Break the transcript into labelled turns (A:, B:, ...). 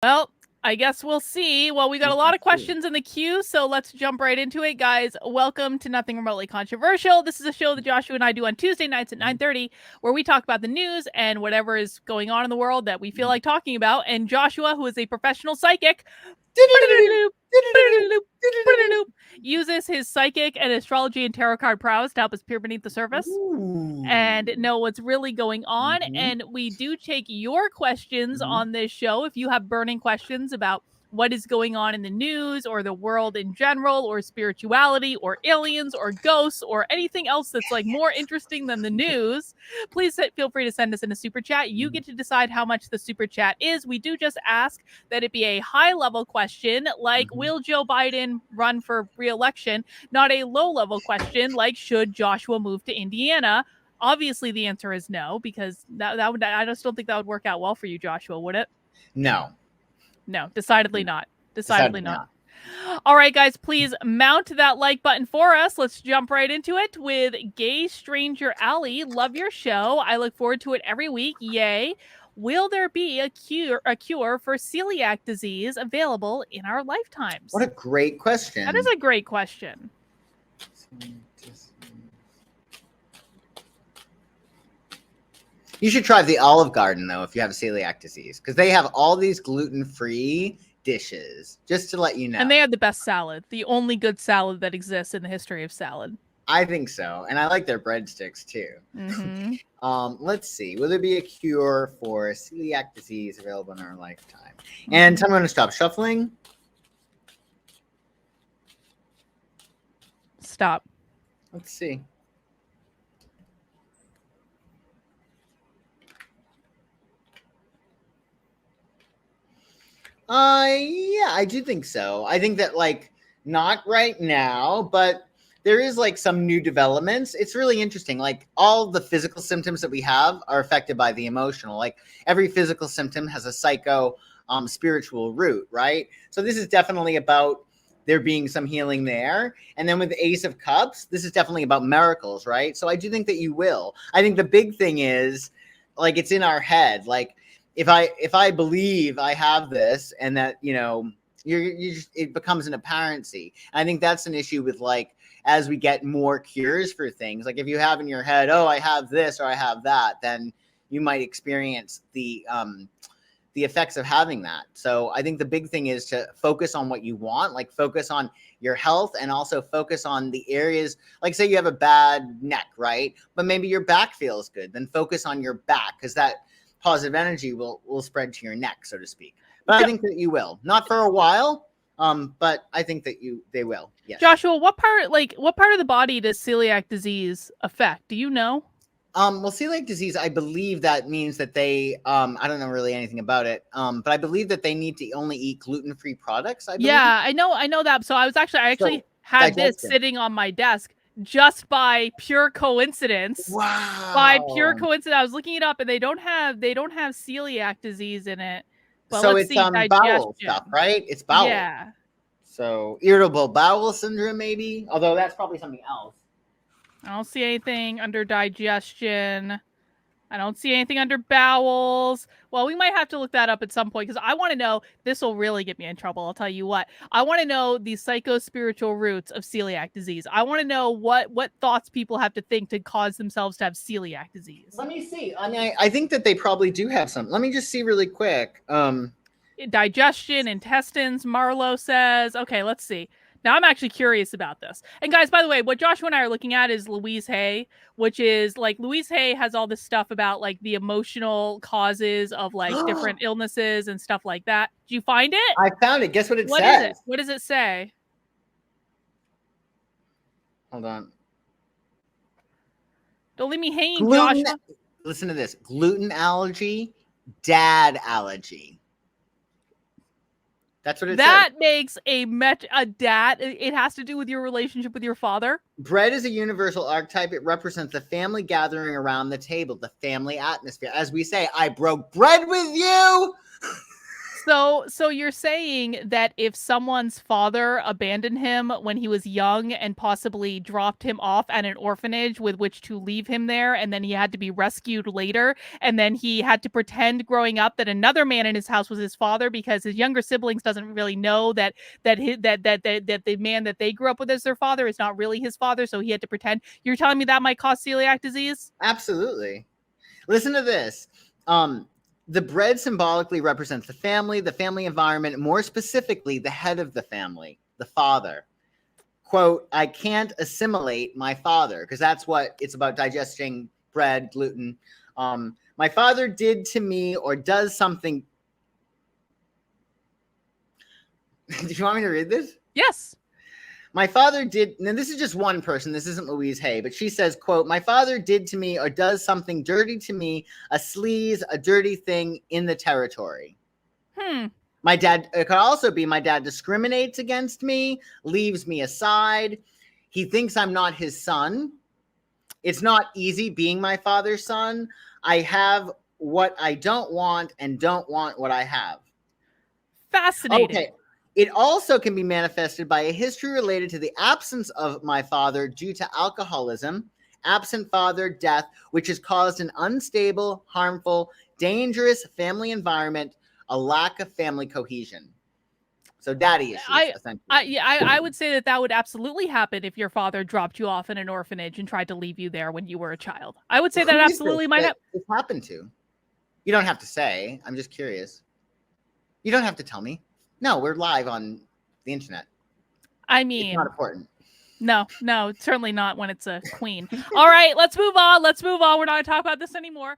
A: Well, I guess we'll see. Well, we got a lot of questions in the queue, so let's jump right into it, guys. Welcome to Nothing Remotely Controversial. This is a show that Joshua and I do on Tuesday nights at 9:30, where we talk about the news and whatever is going on in the world that we feel like talking about. And Joshua, who is a professional psychic, uses his psychic and astrology and tarot card prowess to help us peer beneath the surface and know what's really going on. And we do take your questions on this show. If you have burning questions about what is going on in the news or the world in general or spirituality or aliens or ghosts or anything else that's like more interesting than the news, please feel free to send us in a super chat. You get to decide how much the super chat is. We do just ask that it be a high level question like will Joe Biden run for re-election, not a low level question like should Joshua move to Indiana. Obviously the answer is no, because that would, I just don't think that would work out well for you, Joshua, would it?
B: No,
A: decidedly not. Decidedly not. All right, guys, please mount that like button for us. Let's jump right into it with Gay Stranger Alley. Love your show. I look forward to it every week. Yay. Will there be a cure for celiac disease available in our lifetimes?
B: What a great question.
A: That is a great question.
B: You should try the Olive Garden, though, if you have celiac disease, because they have all these gluten-free dishes, just to let you know.
A: And they have the best salad, the only good salad that exists in the history of salad.
B: I think so. And I like their breadsticks, too. Let's see. Will there be a cure for celiac disease available in our lifetime? And tell me when to stop shuffling.
A: Stop.
B: Let's see. Yeah, I do think so. I think that, like, not right now, but there is, like, some new developments. It's really interesting. Like, all the physical symptoms that we have are affected by the emotional. Like, every physical symptom has a spiritual root, right? So this is definitely about there being some healing there. And then with the Ace of Cups, this is definitely about miracles, right? So I do think that you will. I think the big thing is, like, it's in our head. Like, if I believe I have this and that, you know, it becomes an apparency. I think that's an issue with, like, as we get more cures for things, like if you have in your head, oh, I have this or I have that, then you might experience the effects of having that. So I think the big thing is to focus on what you want, like focus on your health and also focus on the areas, like say you have a bad neck, right? But maybe your back feels good. Then focus on your back because that positive energy will spread to your neck, so to speak. But I think that you will. Not for a while, but I think that they will. Yes.
A: Joshua, what part of the body does celiac disease affect? Do you know?
B: Well, celiac disease, I believe that means that they, I don't know really anything about it, but I believe that they need to only eat gluten-free products. I believe.
A: Yeah, I know that. So I actually had this sitting on my desk just by pure coincidence.
B: Wow.
A: By pure coincidence, I was looking it up, and they don't have celiac disease in it. But
B: so it's bowel stuff, right? It's bowel.
A: Yeah.
B: So irritable bowel syndrome, maybe. Although that's probably something else.
A: I don't see anything under digestion. I don't see anything under bowels. Well, we might have to look that up at some point because I want to know. This will really get me in trouble. I'll tell you what. I want to know the psycho-spiritual roots of celiac disease. I want to know what thoughts people have to think to cause themselves to have celiac disease.
B: Let me see. I mean, I think that they probably do have some. Let me just see really quick.
A: Digestion, intestines, Marlowe says. Okay, let's see. Now I'm actually curious about this. And guys, by the way, what Joshua and I are looking at is Louise Hay, which is like Louise Hay has all this stuff about like the emotional causes of like different illnesses and stuff like that. Did you find it?
B: I found it. Guess what it says?
A: What is it? What does it say?
B: Hold on.
A: Don't leave me hanging, Joshua.
B: Listen to this. Gluten allergy, dad allergy. That's what it says.
A: That makes a dad. It has to do with your relationship with your father.
B: Bread is a universal archetype. It represents the family gathering around the table, the family atmosphere. As we say, I broke bread with you.
A: So you're saying that if someone's father abandoned him when he was young and possibly dropped him off at an orphanage with which to leave him there, and then he had to be rescued later, and then he had to pretend growing up that another man in his house was his father because his younger siblings doesn't really know that the man that they grew up with as their father is not really his father, so he had to pretend. You're telling me that might cause celiac disease?
B: Absolutely. Listen to this. The bread symbolically represents the family environment, more specifically, the head of the family, the father. Quote, I can't assimilate my father, because that's what it's about, digesting bread, gluten. My father did to me or does something. Do you want me to read this?
A: Yes.
B: My father did, and this is just one person, this isn't Louise Hay, but she says, quote, my father did to me or does something dirty to me, a sleaze, a dirty thing in the territory. My dad, it could also be my dad discriminates against me, leaves me aside. He thinks I'm not his son. It's not easy being my father's son. I have what I don't want and don't want what I have.
A: Fascinating.
B: Okay. It also can be manifested by a history related to the absence of my father due to alcoholism, absent father, death, which has caused an unstable, harmful, dangerous family environment, a lack of family cohesion. So daddy issues, essentially.
A: I would say that would absolutely happen if your father dropped you off in an orphanage and tried to leave you there when you were a child. I would say that absolutely might happen.
B: This happened to. You don't have to say. I'm just curious. You don't have to tell me. No, we're live on the internet.
A: I mean,
B: it's not important.
A: No, certainly not when it's a queen. All right, let's move on. We're not going to talk about this anymore.